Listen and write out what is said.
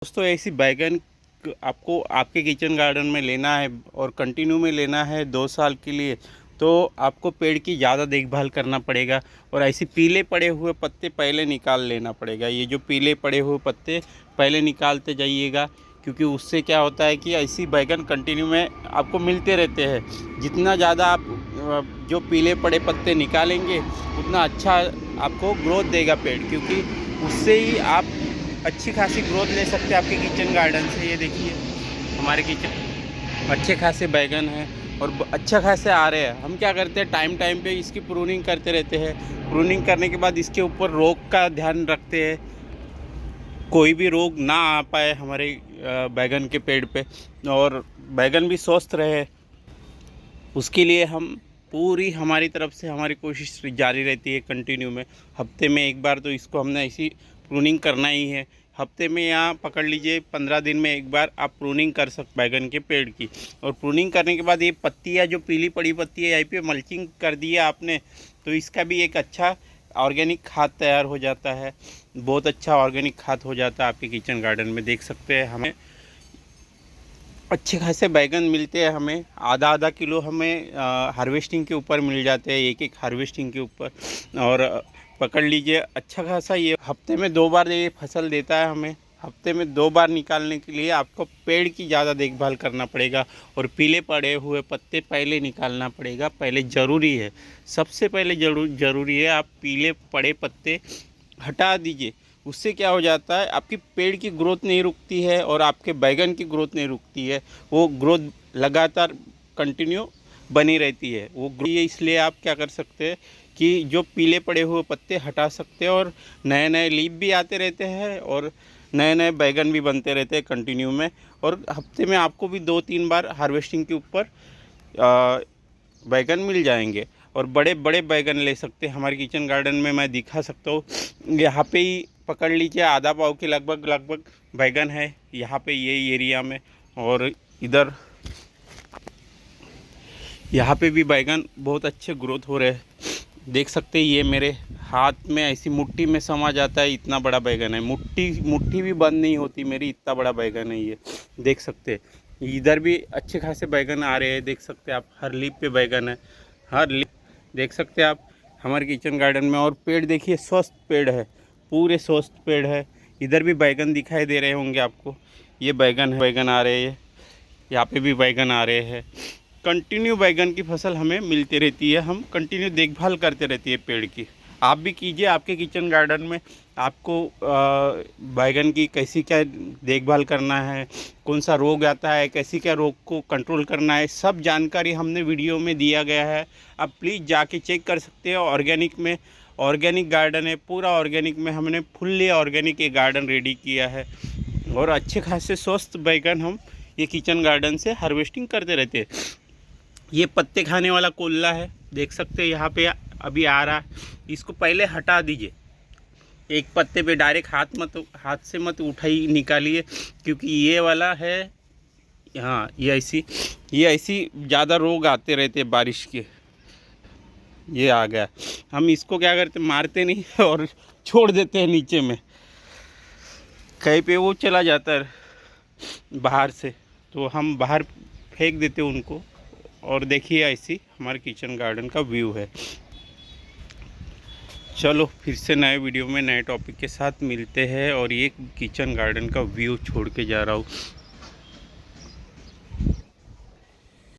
दोस्तों ऐसी बैगन आपको आपके किचन गार्डन में लेना है और कंटिन्यू में लेना है 2 साल के लिए, तो आपको पेड़ की ज़्यादा देखभाल करना पड़ेगा। और ऐसे पीले पड़े हुए पत्ते पहले निकाल लेना पड़ेगा। ये जो पीले पड़े हुए पत्ते पहले निकालते जाइएगा, क्योंकि उससे क्या होता है कि ऐसी बैगन कंटिन्यू में आपको मिलते रहते हैं। जितना ज़्यादा आप जो पीले पड़े पत्ते निकालेंगे उतना अच्छा आपको ग्रोथ देगा पेड़, क्योंकि उससे ही आप अच्छी खासी ग्रोथ ले सकते हैं आपके किचन गार्डन से। ये देखिए हमारे किचन अच्छे खासे बैगन हैं और अच्छा खासे आ रहे हैं। हम क्या करते हैं, टाइम टाइम पे इसकी प्रूनिंग करते रहते हैं। प्रूनिंग करने के बाद इसके ऊपर रोग का ध्यान रखते हैं, कोई भी रोग ना आ पाए हमारे बैगन के पेड़ पे, और बैगन भी स्वस्थ रहे। उसके लिए हम पूरी हमारी तरफ से हमारी कोशिश जारी रहती है कंटिन्यू में। हफ्ते में एक बार तो इसको हमने ऐसी प्रूनिंग करना ही है। हफ्ते में या पकड़ लीजिए 15 दिन में एक बार आप प्रूनिंग कर सकते बैगन के पेड़ की। और प्रूनिंग करने के बाद ये पत्तियाँ जो पीली पड़ी पत्ती है, यहीं पे मल्चिंग कर दिया आपने, तो इसका भी एक अच्छा ऑर्गेनिक खाद तैयार हो जाता है। बहुत अच्छा ऑर्गेनिक खाद हो जाता है आपके किचन गार्डन में। देख सकते हैं हमें अच्छे खासे बैगन मिलते हैं। हमें आधा आधा किलो हमें हार्वेस्टिंग के ऊपर मिल जाते हैं, एक एक हार्वेस्टिंग के ऊपर। और पकड़ लीजिए अच्छा खासा ये हफ्ते में 2 बार ये फसल देता है हमें। हफ्ते में 2 बार निकालने के लिए आपको पेड़ की ज़्यादा देखभाल करना पड़ेगा और पीले पड़े हुए पत्ते पहले निकालना पड़ेगा। पहले ज़रूरी है, सबसे पहले ज़रूरी है आप पीले पड़े पत्ते हटा दीजिए। उससे क्या हो जाता है, आपकी पेड़ की ग्रोथ नहीं रुकती है और आपके बैगन की ग्रोथ नहीं रुकती है। वो ग्रोथ लगातार कंटिन्यू बनी रहती है। ये इसलिए आप क्या कर सकते हैं कि जो पीले पड़े हुए पत्ते हटा सकते हैं और नए नए लीफ भी आते रहते हैं और नए नए बैगन भी बनते रहते हैं कंटिन्यू में। और हफ्ते में आपको भी 2-3 बार हार्वेस्टिंग के ऊपर बैगन मिल जाएंगे और बड़े बड़े बैगन ले सकते हैं। हमारे किचन गार्डन में मैं दिखा सकता हूँ, यहाँ पे ही पकड़ लीजिए आधा पाव के लगभग बैगन है यहाँ पे ये एरिया में। और इधर यहाँ पे भी बैगन बहुत अच्छे ग्रोथ हो रहे हैं। देख सकते हैं ये मेरे हाथ में ऐसी मुट्ठी में समा जाता है, इतना बड़ा बैगन है। मुट्ठी भी बंद नहीं होती मेरी, इतना बड़ा बैगन है ये। देख सकते हैं इधर भी अच्छे खासे बैगन आ रहे हैं। देख सकते हैं आप, हर लीफ पे बैगन है, हर लीफ देख सकते हैं आप हमारे किचन गार्डन में। और पेड़ देखिए स्वस्थ पेड़ है, पूरे स्वस्थ पेड़ है। इधर भी बैगन दिखाई दे रहे होंगे आपको, ये बैगन है, बैगन आ रहे हैं, यहाँ पे भी बैगन आ रहे हैं। कंटिन्यू बैगन की फसल हमें मिलती रहती है, हम कंटिन्यू देखभाल करते रहती है पेड़ की। आप भी कीजिए आपके किचन गार्डन में। आपको बैगन की कैसी क्या देखभाल करना है, कौन सा रोग आता है, कैसी क्या रोग को कंट्रोल करना है, सब जानकारी हमने वीडियो में दिया गया है। आप प्लीज़ जाके चेक कर सकते हो। ऑर्गेनिक में ऑर्गेनिक गार्डन है, पूरा ऑर्गेनिक में हमने फुल्ली ऑर्गेनिक ये गार्डन रेडी किया है। और अच्छे खासे स्वस्थ बैगन हम ये किचन गार्डन से हार्वेस्टिंग करते रहते हैं। ये पत्ते खाने वाला कोल्ला है, देख सकते हैं यहाँ पे अभी आ रहा है। इसको पहले हटा दीजिए, एक पत्ते पे डायरेक्ट हाथ से मत उठाई निकालिए, क्योंकि ये वाला है। हाँ, ये ऐसी ज़्यादा रोग आते रहते हैं बारिश के। ये आ गया, हम इसको क्या करते, मारते नहीं और छोड़ देते हैं नीचे में, कहीं पे वो चला जाता है बाहर से, तो हम बाहर फेंक देते हैं उनको। और देखिए ऐसी हमारे किचन गार्डन का व्यू है। चलो फिर से नए वीडियो में नए टॉपिक के साथ मिलते हैं। और ये किचन गार्डन का व्यू छोड़ के जा रहा हूँ।